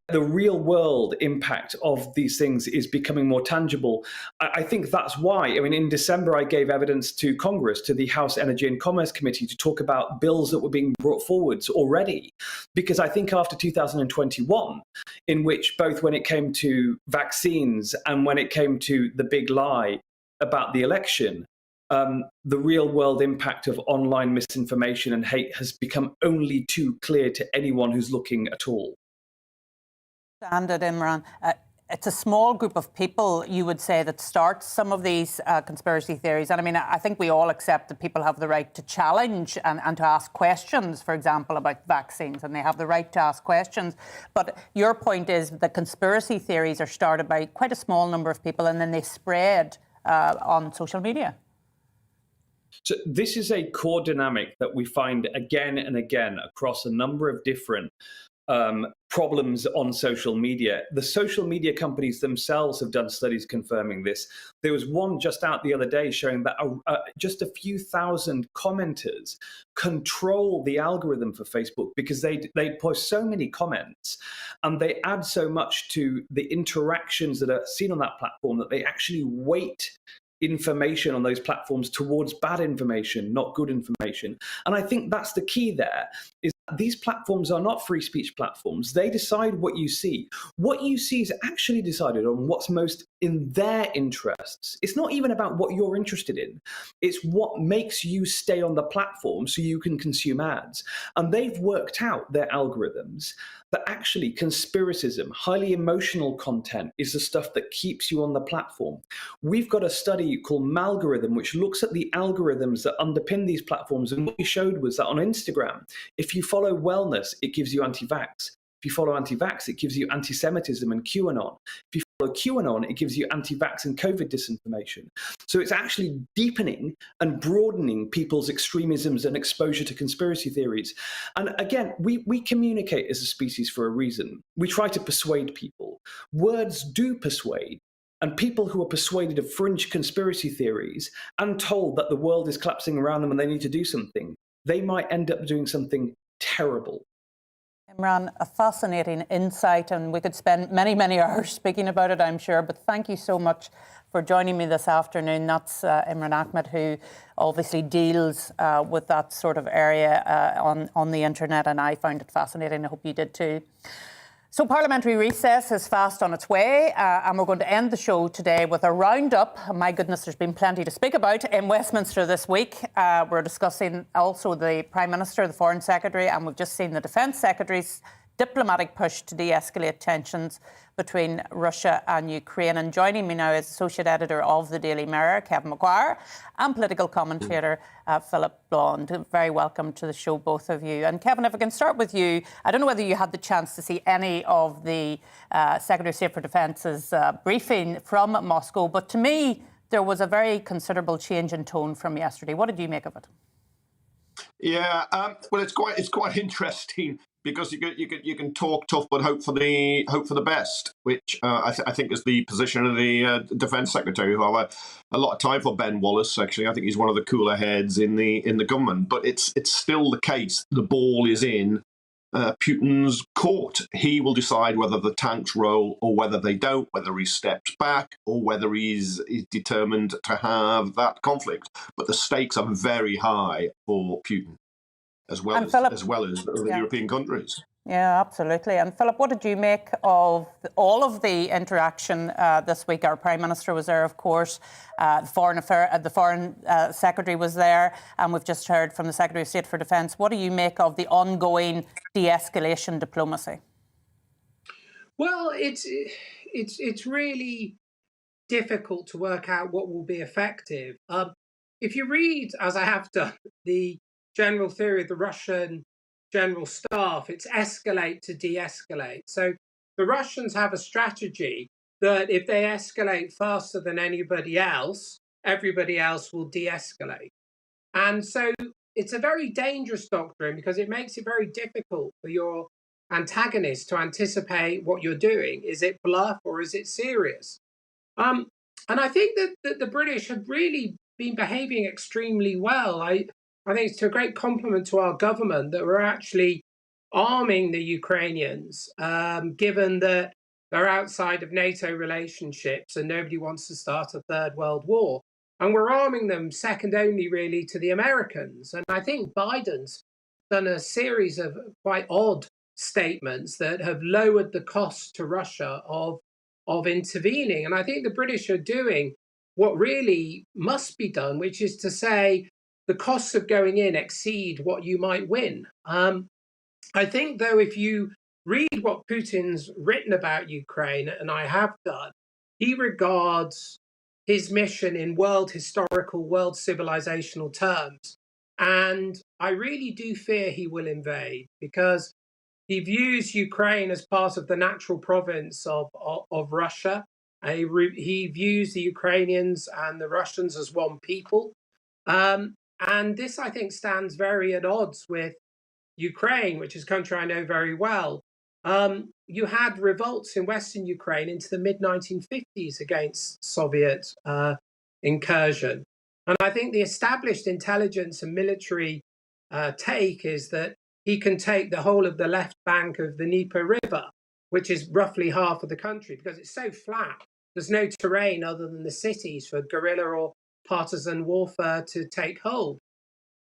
The real world impact of these things is becoming more tangible. I think that's why, I mean, in December, I gave evidence to Congress, to the House Energy and Commerce Committee, to talk about bills that were being brought forwards already. Because I think after 2021, in which both when it came to vaccines and when it came to the big lie about the election, the real world impact of online misinformation and hate has become only too clear to anyone who's looking at all. Imran, it's a small group of people, you would say, that starts some of these conspiracy theories. And I mean, I think we all accept that people have the right to challenge and to ask questions, for example, about vaccines, and they have the right to ask questions. But your point is that conspiracy theories are started by quite a small number of people, and then they spread on social media. So this is a core dynamic that we find again and again across a number of different problems on social media. The social media companies themselves have done studies confirming this. There was one just out the other day showing that just a few thousand commenters control the algorithm for Facebook, because they post so many comments and they add so much to the interactions that are seen on that platform that they actually weight information on those platforms towards bad information, not good information. And I think that's the key there, is that these platforms are not free speech platforms. They decide what you see. What you see is actually decided on what's most in their interests. It's not even about what you're interested in. It's what makes you stay on the platform so you can consume ads. And they've worked out their algorithms that actually conspiracism, highly emotional content, is the stuff that keeps you on the platform. We've got a study called Malgorithm, which looks at the algorithms that underpin these platforms. And what we showed was that on Instagram, if you follow wellness, it gives you anti-vax. If you follow anti-vax, it gives you anti-Semitism and QAnon. If you follow QAnon, it gives you anti-vax and COVID disinformation. So it's actually deepening and broadening people's extremisms and exposure to conspiracy theories. And again, we communicate as a species for a reason. We try to persuade people. Words do persuade. And people who are persuaded of fringe conspiracy theories and told that the world is collapsing around them and they need to do something, they might end up doing something terrible. Imran, a fascinating insight, and we could spend many, many hours speaking about it, I'm sure. But thank you so much for joining me this afternoon. That's Imran Ahmed, who obviously deals with that sort of area on the internet, and I found it fascinating. I hope you did too. So parliamentary recess is fast on its way, and we're going to end the show today with a roundup. My goodness, there's been plenty to speak about in Westminster this week. We're discussing also the Prime Minister, the Foreign Secretary, and we've just seen the Defence Secretaries diplomatic push to de-escalate tensions between Russia and Ukraine. And joining me now is Associate Editor of the Daily Mirror, Kevin Maguire, and political commentator Philip Blond. Very welcome to the show, both of you. And Kevin, if I can start with you, I don't know whether you had the chance to see any of the Secretary of State for Defence's briefing from Moscow, but to me, there was a very considerable change in tone from yesterday. What did you make of it? Yeah, well, it's quite interesting because you can talk tough but hope for the best, which I think is the position of the Defence Secretary, who have a lot of time for Ben Wallace. Actually, I think he's one of the cooler heads in the government. But it's still the case. The ball is in Putin's court. He will decide whether the tanks roll or whether they don't, whether he steps back or whether he's determined to have that conflict. But the stakes are very high for Putin, as well as the European countries. Yeah, absolutely. And Philip, what did you make of all of the interaction this week? Our Prime Minister was there, of course. The Foreign Secretary was there, and we've just heard from the Secretary of State for Defence. What do you make of the ongoing de-escalation diplomacy? Well, it's really difficult to work out what will be effective. If you read, as I have done, the general theory of the Russian General Staff, it's escalate to de-escalate. So the Russians have a strategy that if they escalate faster than anybody else, everybody else will de-escalate. And so it's a very dangerous doctrine because it makes it very difficult for your antagonist to anticipate what you're doing. Is it bluff or is it serious? And I think that the British have really been behaving extremely well. I think it's to a great compliment to our government that we're actually arming the Ukrainians, given that they're outside of NATO relationships and nobody wants to start a third world war. And we're arming them second only really to the Americans. And I think Biden's done a series of quite odd statements that have lowered the cost to Russia of intervening. And I think the British are doing what really must be done, which is to say, the costs of going in exceed what you might win. I think, though, if you read what Putin's written about Ukraine, and I have done, he regards his mission in world civilizational terms. And I really do fear he will invade because he views Ukraine as part of the natural province of Russia. He views the Ukrainians and the Russians as one people. And this, I think, stands very at odds with Ukraine, which is a country I know very well. You had revolts in Western Ukraine into the mid-1950s against Soviet incursion. And I think the established intelligence and military take is that he can take the whole of the left bank of the Dnieper River, which is roughly half of the country, because it's so flat. There's no terrain other than the cities for guerrilla or partisan warfare to take hold.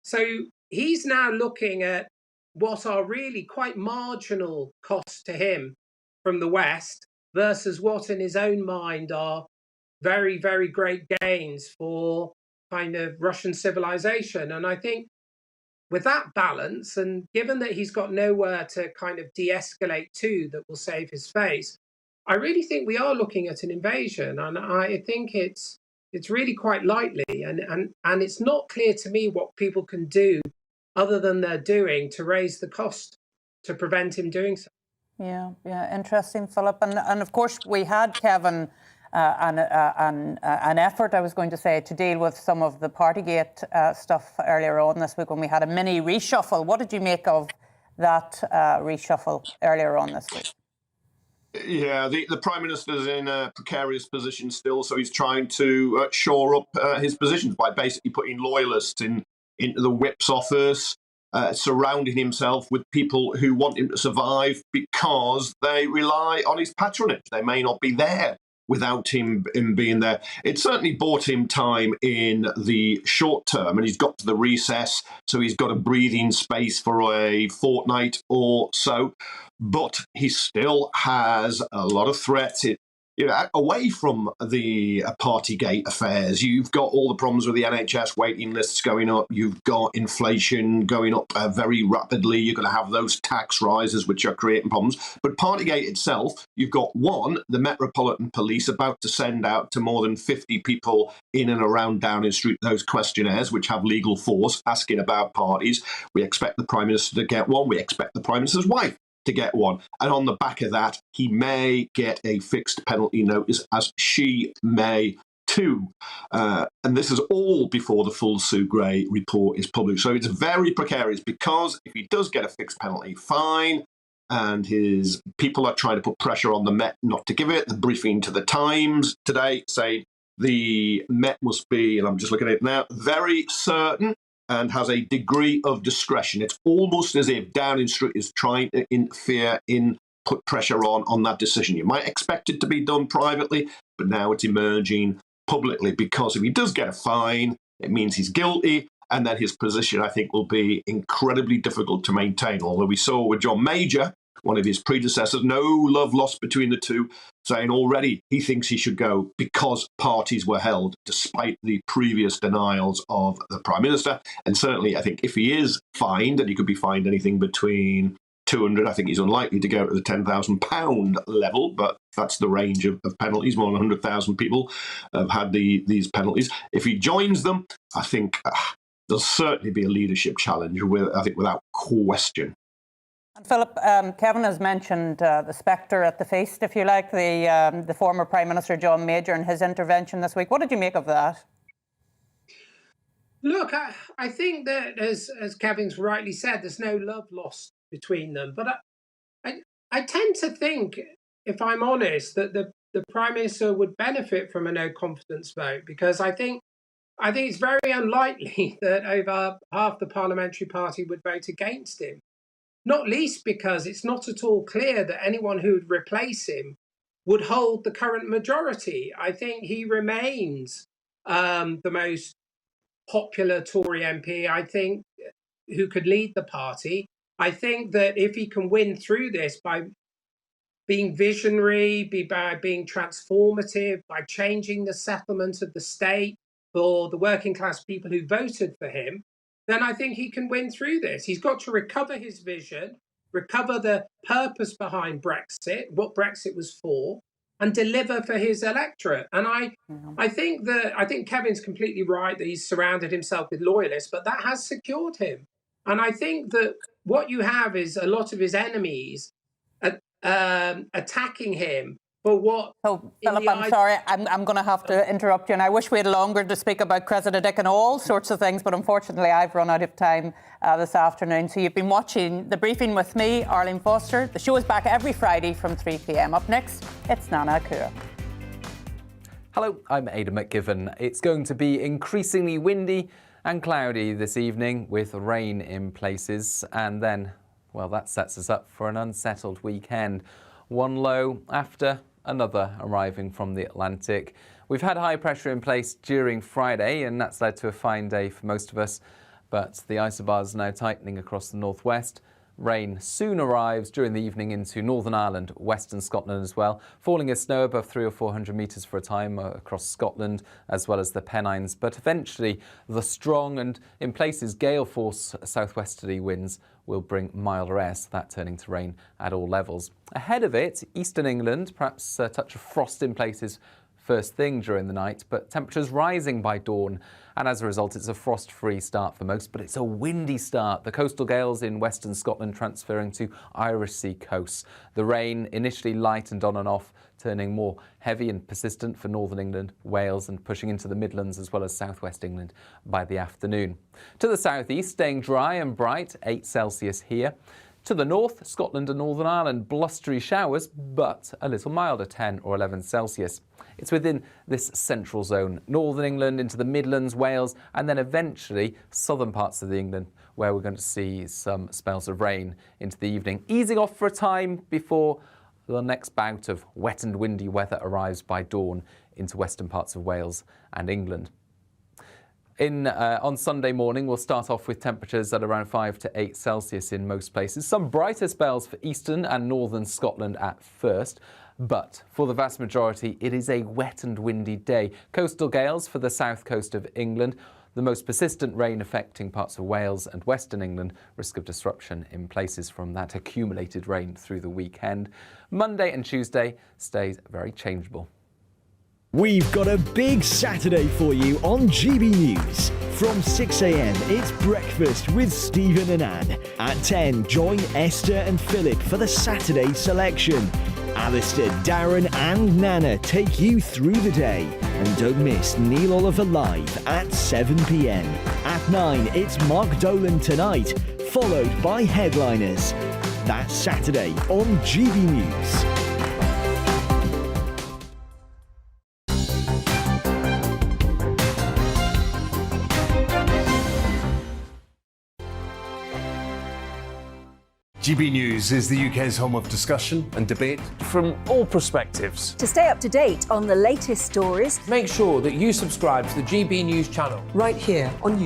So he's now looking at what are really quite marginal costs to him from the West versus what in his own mind are very, very great gains for kind of Russian civilization. And I think with that balance, and given that he's got nowhere to kind of de-escalate to that will save his face, I really think we are looking at an invasion. And I think it's really quite likely, and it's not clear to me what people can do other than they're doing to raise the cost to prevent him doing so. Yeah, interesting, Philip. And of course, we had, Kevin, an effort, I was going to say, to deal with some of the Partygate stuff earlier on this week when we had a mini reshuffle. What did you make of that reshuffle earlier on this week? Yeah, the Prime Minister's in a precarious position still, so he's trying to shore up his positions by basically putting loyalists into the Whip's office, surrounding himself with people who want him to survive because they rely on his patronage. They may not be there without him being there. It certainly bought him time in the short term, and he's got to the recess, so he's got a breathing space for a fortnight or so. But he still has a lot of threats. away from the Partygate affairs, you've got all the problems with the NHS waiting lists going up. You've got inflation going up very rapidly. You're going to have those tax rises, which are creating problems. But Partygate itself, you've got the Metropolitan Police about to send out to more than 50 people in and around Downing Street those questionnaires, which have legal force, asking about parties. We expect the Prime Minister to get one. We expect the Prime Minister's wife to get one. And on the back of that, he may get a fixed penalty notice, as she may too. And this is all before the full Sue Gray report is published. So it's very precarious, because if he does get a fixed penalty fine, and his people are trying to put pressure on the Met not to give it, the briefing to the Times today saying the Met must be, and I'm just looking at it now, very certain and has a degree of discretion. It's almost as if Downing Street is trying to interfere put pressure on that decision. You might expect it to be done privately, but now it's emerging publicly, because if he does get a fine, it means he's guilty, and then his position, I think, will be incredibly difficult to maintain. Although we saw with John Major, one of his predecessors, no love lost between the two, saying already he thinks he should go because parties were held, despite the previous denials of the Prime Minister. And certainly, I think if he is fined, and he could be fined anything between 200, I think he's unlikely to go to the £10,000 level, but that's the range of penalties. More than 100,000 people have had these penalties. If he joins them, I think there'll certainly be a leadership challenge, without question. And Philip, Kevin has mentioned the spectre at the feast, if you like, the former Prime Minister John Major and his intervention this week. What did you make of that? Look, I think that, as Kevin's rightly said, there's no love lost between them. But I tend to think, if I'm honest, that the Prime Minister would benefit from a no confidence vote, because I think it's very unlikely that over half the parliamentary party would vote against him. Not least because it's not at all clear that anyone who would replace him would hold the current majority. I think he remains the most popular Tory MP, I think, who could lead the party. I think that if he can win through this by being visionary, by being transformative, by changing the settlement of the state for the working class people who voted for him, then I think he can win through this. He's got to recover his vision, recover the purpose behind Brexit, what Brexit was for, and deliver for his electorate. And I think Kevin's completely right that he's surrounded himself with loyalists, but that has secured him. And I think that what you have is a lot of his enemies attacking him for what... So, Philip, I'm sorry, I'm going to have to interrupt you, and I wish we had longer to speak about Cressida Dick and all sorts of things, but unfortunately I've run out of time this afternoon. So you've been watching The Briefing with me, Arlene Foster. The show is back every Friday from 3 p.m. Up next, it's Nana Akua. Hello, I'm Aidan McGivern. It's going to be increasingly windy and cloudy this evening, with rain in places, and then, well, that sets us up for an unsettled weekend. One low after another arriving from the Atlantic. We've had high pressure in place during Friday, and that's led to a fine day for most of us, but the isobars are now tightening across the northwest. Rain soon arrives during the evening into Northern Ireland, Western Scotland as well, falling as snow above 300 or 400 metres for a time across Scotland as well as the Pennines. But eventually the strong and in places gale force southwesterly winds will bring milder air, so that turning to rain at all levels. Ahead of it, eastern England, perhaps a touch of frost in places first thing during the night, but temperatures rising by dawn, and as a result it's a frost-free start for most, but it's a windy start. The coastal gales in western Scotland transferring to Irish Sea coasts. The rain initially light and on and off, turning more heavy and persistent for northern England, Wales, and pushing into the Midlands as well as southwest England by the afternoon. To the southeast, staying dry and bright, 8 Celsius here. To the north, Scotland and Northern Ireland, blustery showers, but a little milder, 10 or 11 Celsius. It's within this central zone, Northern England into the Midlands, Wales, and then eventually southern parts of the England, where we're going to see some spells of rain into the evening, easing off for a time before the next bout of wet and windy weather arrives by dawn into western parts of Wales and England. On Sunday morning, we'll start off with temperatures at around 5 to 8 Celsius in most places. Some brighter spells for eastern and northern Scotland at first. But for the vast majority, it is a wet and windy day. Coastal gales for the south coast of England. The most persistent rain affecting parts of Wales and Western England. Risk of disruption in places from that accumulated rain through the weekend. Monday and Tuesday stays very changeable. We've got a big Saturday for you on GB News. From 6 a.m, it's breakfast with Stephen and Anne. At 10, join Esther and Philip for the Saturday selection. Alistair, Darren and Nana take you through the day. And don't miss Neil Oliver Live at 7 p.m. At 9, it's Mark Dolan Tonight, followed by Headliners. That's Saturday on GB News. GB News is the UK's home of discussion and debate from all perspectives. To stay up to date on the latest stories, make sure that you subscribe to the GB News channel right here on YouTube.